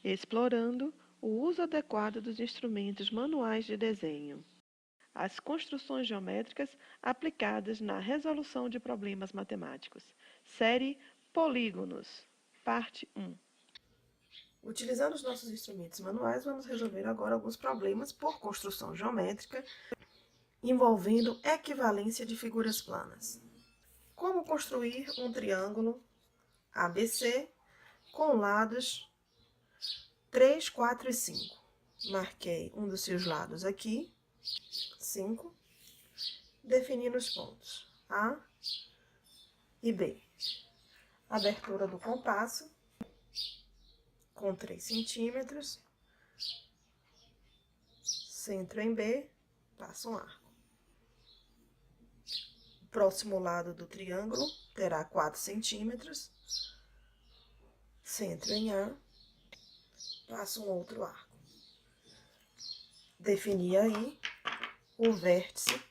explorando o uso adequado dos instrumentos manuais de desenho. As construções geométricas aplicadas na resolução de problemas matemáticos. Série Polígonos, parte 1. Utilizando os nossos instrumentos manuais, vamos resolver agora alguns problemas por construção geométrica envolvendo equivalência de figuras planas. Como construir um triângulo ABC com lados 3, 4 e 5. Marquei um dos seus lados aqui, 5, definindo os pontos A e B. Abertura do compasso com 3 centímetros, centro em B, passo um arco. O próximo lado do triângulo terá 4 centímetros, centro em A, passo um outro arco. Defini aí o vértice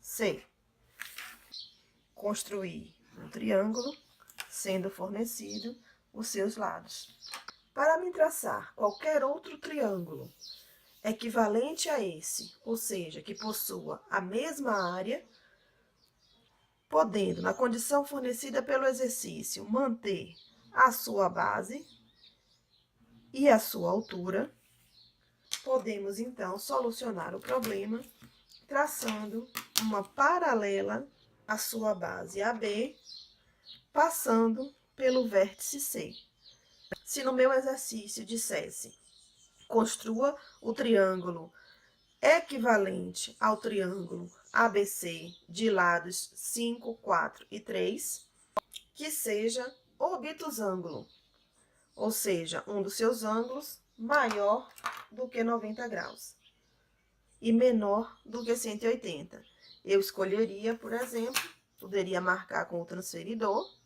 C. Construir um triângulo, sendo fornecido os seus lados. Para me traçar qualquer outro triângulo equivalente a esse, ou seja, que possua a mesma área, podendo, na condição fornecida pelo exercício, manter a sua base e a sua altura, podemos, então, solucionar o problema traçando uma paralela à sua base AB, passando pelo vértice C. Se no meu exercício dissesse, construa o triângulo equivalente ao triângulo ABC de lados 5, 4 e 3, que seja obtusângulo, ou seja, um dos seus ângulos maior do que 90 graus e menor do que 180. Eu escolheria, por exemplo, poderia marcar com o transferidor,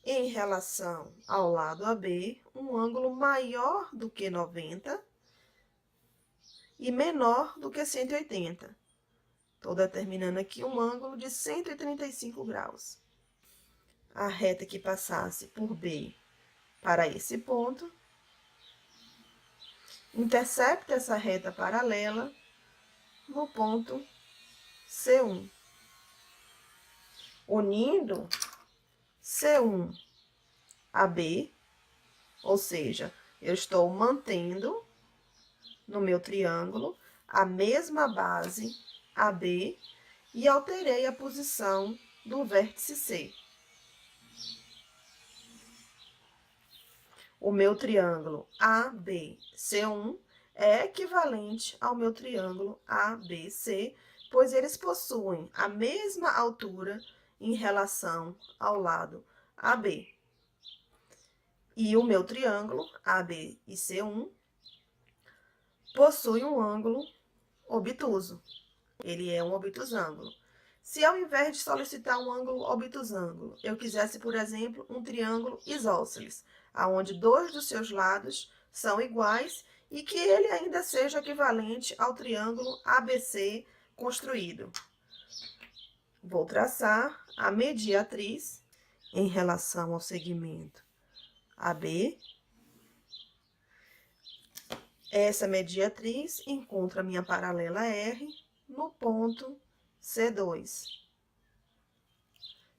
em relação ao lado AB, um ângulo maior do que 90 e menor do que 180. Estou determinando aqui um ângulo de 135 graus. A reta que passasse por B para esse ponto, intercepta essa reta paralela no ponto C1, unindo C1 a B, ou seja, eu estou mantendo no meu triângulo a mesma base AB e alterei a posição do vértice C. O meu triângulo ABC1 é equivalente ao meu triângulo ABC, pois eles possuem a mesma altura em relação ao lado AB. E o meu triângulo AB e C1 possui um ângulo obtuso. Ele é um obtusângulo. Se ao invés de solicitar um ângulo obtusângulo, eu quisesse, por exemplo, um triângulo isósceles, onde dois dos seus lados são iguais e que ele ainda seja equivalente ao triângulo ABC construído. Vou traçar a mediatriz em relação ao segmento AB. Essa mediatriz encontra a minha paralela R no ponto C2.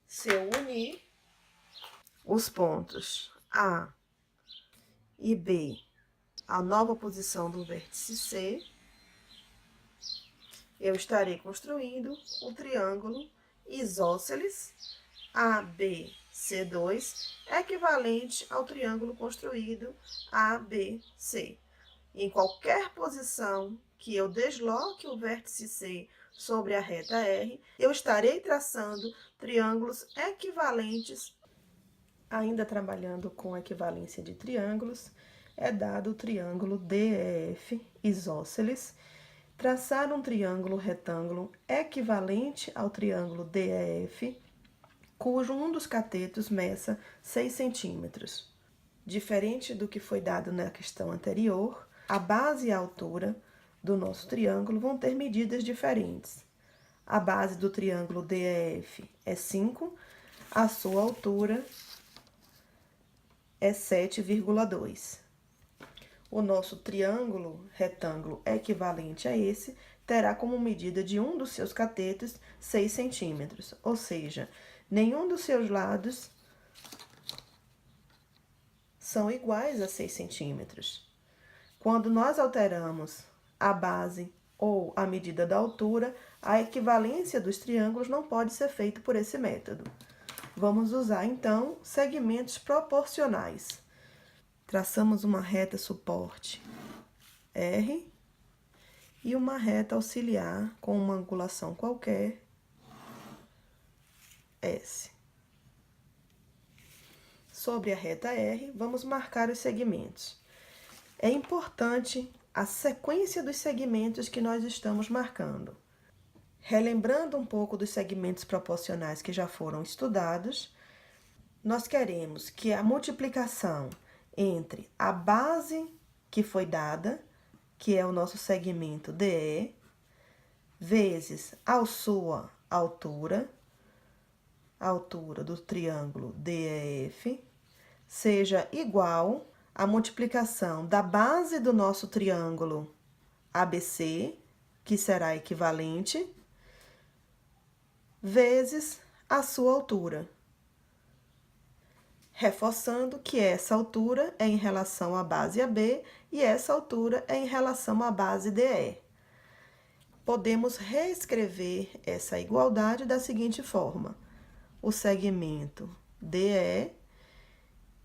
Se eu unir os pontos A e B à nova posição do vértice C, eu estarei construindo o triângulo isósceles ABC2, equivalente ao triângulo construído ABC. Em qualquer posição que eu desloque o vértice C sobre a reta R, eu estarei traçando triângulos equivalentes. Ainda trabalhando com equivalência de triângulos, é dado o triângulo DEF isósceles, traçar um triângulo retângulo equivalente ao triângulo DEF, cujo um dos catetos meça 6 centímetros. Diferente do que foi dado na questão anterior, a base e a altura do nosso triângulo vão ter medidas diferentes. A base do triângulo DEF é 5, a sua altura é 7,2. o nosso triângulo retângulo equivalente a esse terá como medida de um dos seus catetos 6 centímetros, ou seja, nenhum dos seus lados são iguais a 6 centímetros. Quando nós alteramos a base ou a medida da altura, a equivalência dos triângulos não pode ser feita por esse método. Vamos usar, então, segmentos proporcionais. Traçamos uma reta suporte R e uma reta auxiliar com uma angulação qualquer, S. Sobre a reta R, vamos marcar os segmentos. É importante a sequência dos segmentos que nós estamos marcando. Relembrando um pouco dos segmentos proporcionais que já foram estudados, nós queremos que a multiplicação entre a base que foi dada, que é o nosso segmento DE, vezes a sua altura, a altura do triângulo DEF, seja igual à multiplicação da base do nosso triângulo ABC, que será equivalente, vezes a sua altura. Reforçando que essa altura é em relação à base AB e essa altura é em relação à base DE. Podemos reescrever essa igualdade da seguinte forma: o segmento DE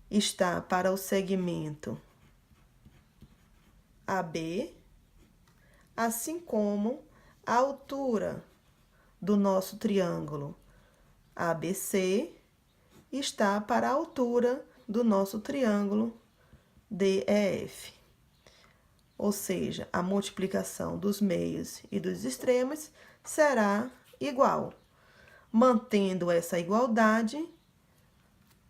está para o segmento AB, assim como a altura do nosso triângulo ABC está para a altura do nosso triângulo DEF. Ou seja, a multiplicação dos meios e dos extremos será igual. Mantendo essa igualdade,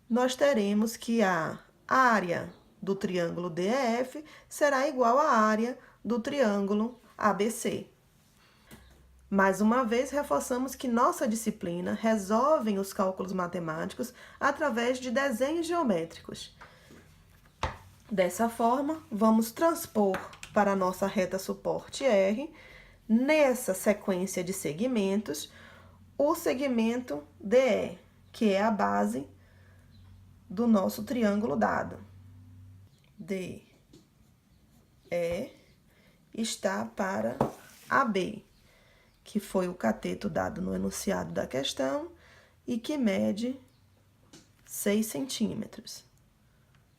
nós teremos que a área do triângulo DEF será igual à área do triângulo ABC. Mais uma vez, reforçamos que nossa disciplina resolve os cálculos matemáticos através de desenhos geométricos. Dessa forma, vamos transpor para a nossa reta suporte R, nessa sequência de segmentos, o segmento DE, que é a base do nosso triângulo dado. DE está para AB, que foi o cateto dado no enunciado da questão e que mede 6 centímetros.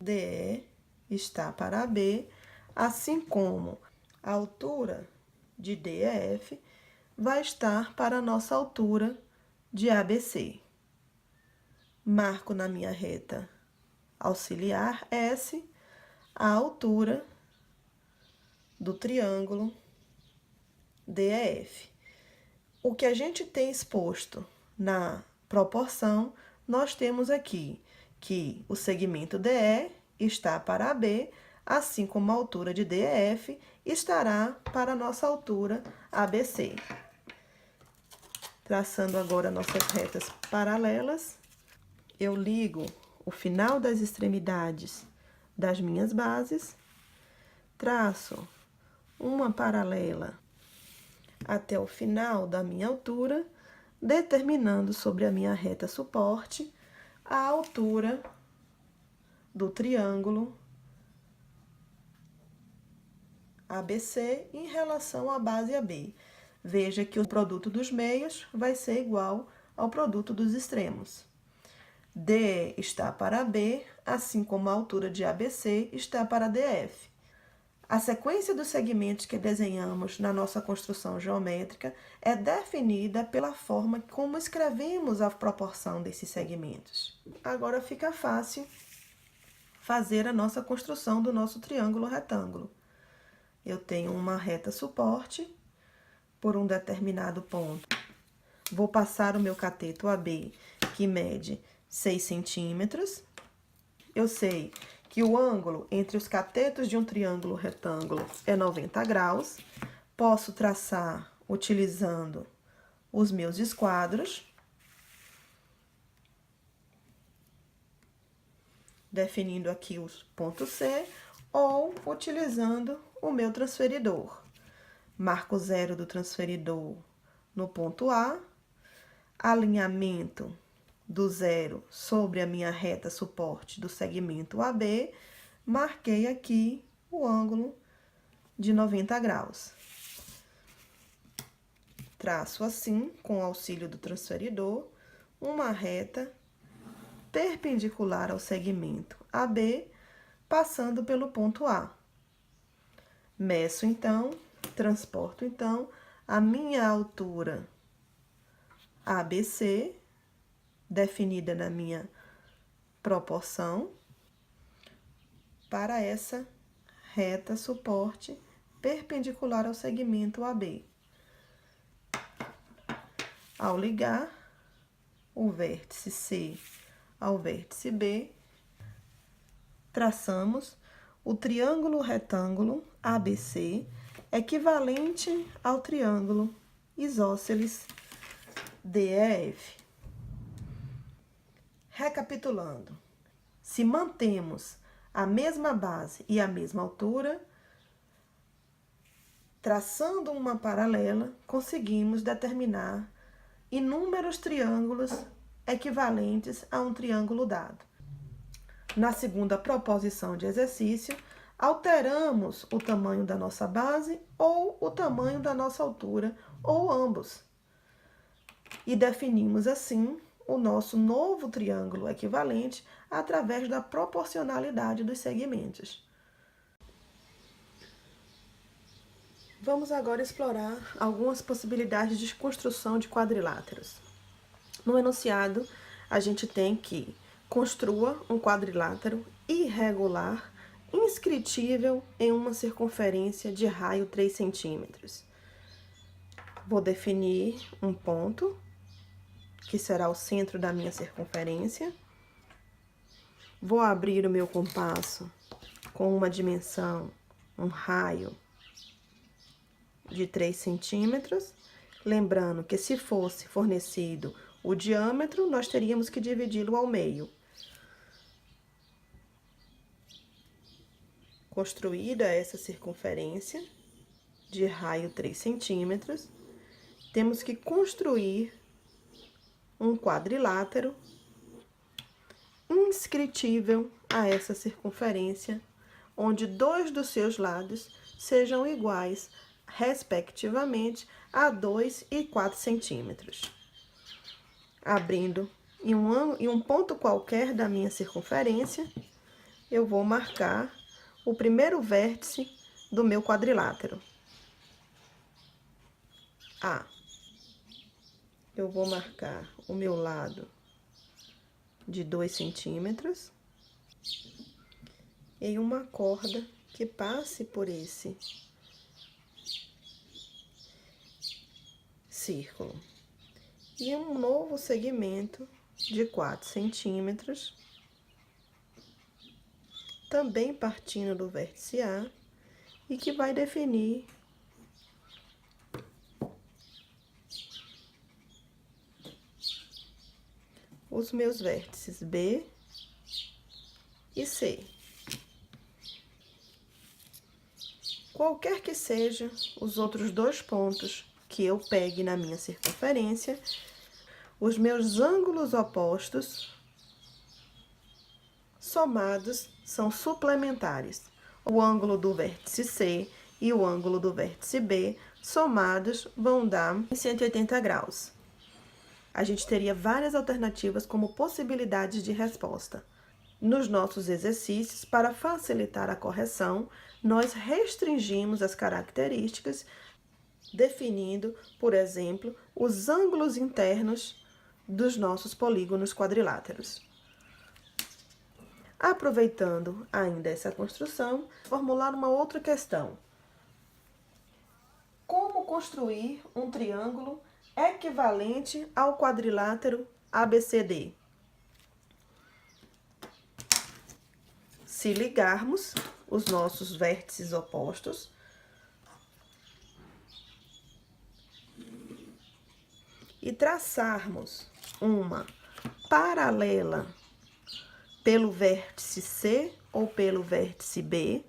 DE está para AB, assim como a altura de DEF vai estar para a nossa altura de ABC. Marco na minha reta auxiliar S a altura do triângulo DEF. O que a gente tem exposto na proporção, nós temos aqui que o segmento DE está para AB, assim como a altura de DEF estará para a nossa altura ABC. Traçando agora nossas retas paralelas, eu ligo o final das extremidades das minhas bases, traço uma paralela até o final da minha altura, determinando sobre a minha reta suporte a altura do triângulo ABC em relação à base AB. Veja que o produto dos meios vai ser igual ao produto dos extremos. DE está para B, assim como a altura de ABC está para DF. A sequência dos segmentos que desenhamos na nossa construção geométrica é definida pela forma como escrevemos a proporção desses segmentos. Agora fica fácil fazer a nossa construção do nosso triângulo retângulo. Eu tenho uma reta suporte por um determinado ponto. Vou passar o meu cateto AB, que mede 6 centímetros. Eu sei que o ângulo entre os catetos de um triângulo retângulo é 90 graus. Posso traçar utilizando os meus esquadros, definindo aqui os pontos C. ou utilizando o meu transferidor. Marco zero do transferidor no ponto A, alinhamento do zero sobre a minha reta suporte do segmento AB, marquei aqui o ângulo de 90 graus. Traço assim, com o auxílio do transferidor, uma reta perpendicular ao segmento AB, passando pelo ponto A. Meço então, transporto então a minha altura ABC, definida na minha proporção, para essa reta suporte perpendicular ao segmento AB. Ao ligar o vértice C ao vértice B, traçamos o triângulo retângulo ABC, equivalente ao triângulo isósceles DEF. Recapitulando, se mantemos a mesma base e a mesma altura, traçando uma paralela, conseguimos determinar inúmeros triângulos equivalentes a um triângulo dado. Na segunda proposição de exercício, alteramos o tamanho da nossa base ou o tamanho da nossa altura, ou ambos. E definimos assim o nosso novo triângulo equivalente através da proporcionalidade dos segmentos. Vamos agora explorar algumas possibilidades de construção de quadriláteros. No enunciado, a gente tem que construa um quadrilátero irregular, inscritível em uma circunferência de raio 3 centímetros. Vou definir um ponto, que será o centro da minha circunferência. Vou abrir o meu compasso com uma dimensão, um raio de 3 centímetros. Lembrando que se fosse fornecido o diâmetro, nós teríamos que dividi-lo ao meio. Construída essa circunferência de raio 3 centímetros, temos que construir um quadrilátero inscritível a essa circunferência, onde dois dos seus lados sejam iguais, respectivamente, a 2 e 4 centímetros. Abrindo em um ponto qualquer da minha circunferência, eu vou marcar o primeiro vértice do meu quadrilátero. A. Eu vou marcar o meu lado de 2 centímetros em uma corda que passe por esse círculo. E um novo segmento de 4 centímetros, também partindo do vértice A, e que vai definir os meus vértices B e C. Qualquer que sejam os outros dois pontos que eu pegue na minha circunferência, os meus ângulos opostos somados são suplementares. O ângulo do vértice C e o ângulo do vértice B somados vão dar 180 graus. A gente teria várias alternativas como possibilidades de resposta. Nos nossos exercícios, para facilitar a correção, nós restringimos as características, definindo, por exemplo, os ângulos internos dos nossos polígonos quadriláteros. Aproveitando ainda essa construção, formular uma outra questão. Como construir um triângulo equivalente ao quadrilátero ABCD? Se ligarmos os nossos vértices opostos, e traçarmos uma paralela pelo vértice C ou pelo vértice B,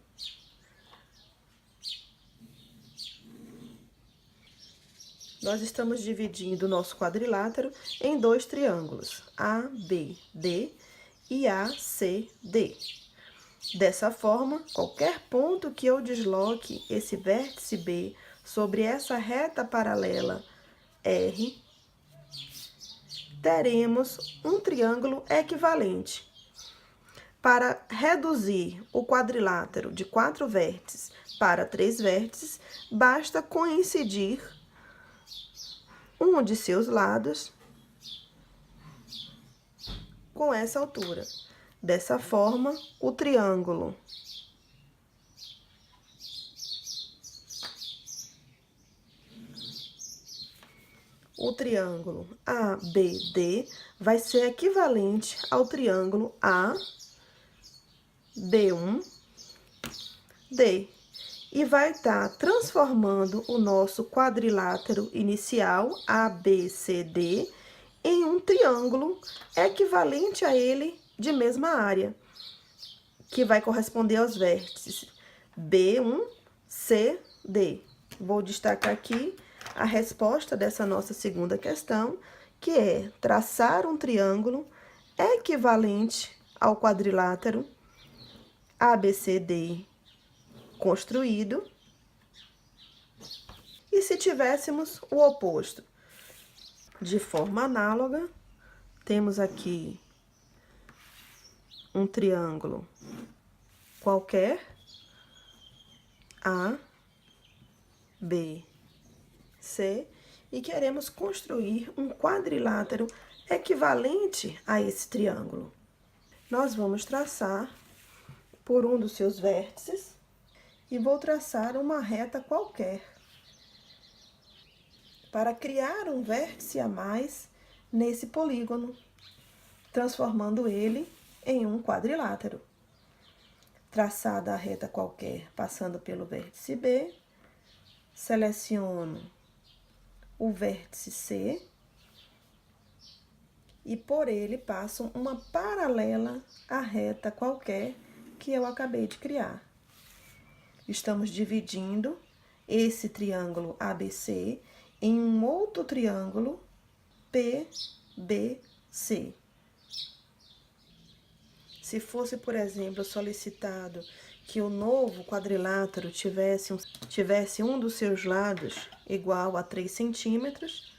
Nós estamos dividindo o nosso quadrilátero em dois triângulos, ABD e ACD. Dessa forma, qualquer ponto que eu desloque esse vértice B sobre essa reta paralela R, teremos um triângulo equivalente. Para reduzir o quadrilátero de 4 vértices para 3 vértices, basta coincidir um de seus lados com essa altura. Dessa forma, o triângulo ABD vai ser equivalente ao triângulo AD1D. E vai estar transformando o nosso quadrilátero inicial, ABCD, em um triângulo equivalente a ele de mesma área, que vai corresponder aos vértices B1CD. Vou destacar aqui a resposta dessa nossa segunda questão, que é traçar um triângulo equivalente ao quadrilátero ABCD construído. E se tivéssemos o oposto? De forma análoga, temos aqui um triângulo qualquer, A, B, C, e queremos construir um quadrilátero equivalente a esse triângulo. Nós vamos traçar por um dos seus vértices e vou traçar uma reta qualquer para criar um vértice a mais nesse polígono, transformando ele em um quadrilátero. Traçada a reta qualquer, passando pelo vértice B, seleciono o vértice C e por ele passo uma paralela à reta qualquer que eu acabei de criar. Estamos dividindo esse triângulo ABC em um outro triângulo PBC. Se fosse, por exemplo, solicitado que o novo quadrilátero tivesse um dos seus lados igual a 3 centímetros,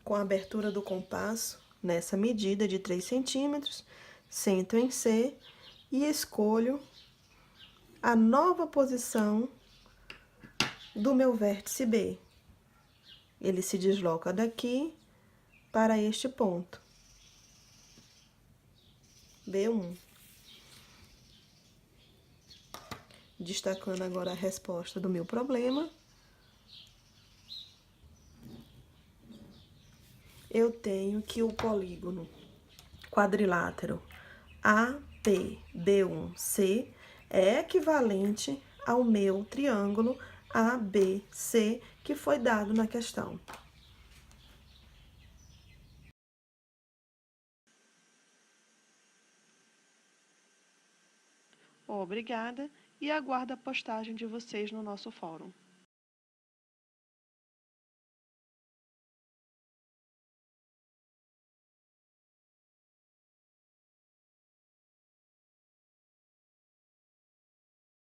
com a abertura do compasso nessa medida de 3 centímetros, centro em C e escolho a nova posição do meu vértice B. Ele se desloca daqui para este ponto, B1. Destacando agora a resposta do meu problema, eu tenho que o polígono quadrilátero APB1C é equivalente ao meu triângulo ABC que foi dado na questão. Obrigada e aguardo a postagem de vocês no nosso fórum.